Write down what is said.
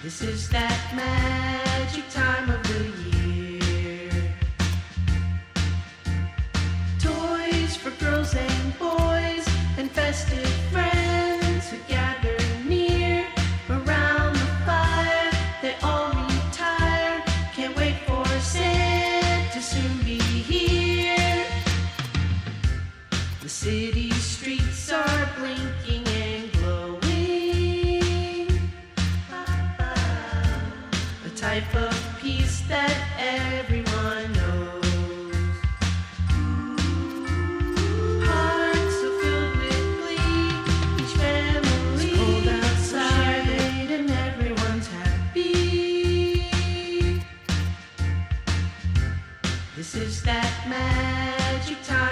This is that magic time of the year. Toys for girls and boys and festive friends who gather near around the fire. They all retire, can't wait for Santa to soon be here. The city streets are blinking and glowing, a type of peace that everyone knows. Hearts so filled with glee, each family is cold outside and everyone's happy. This is that magic time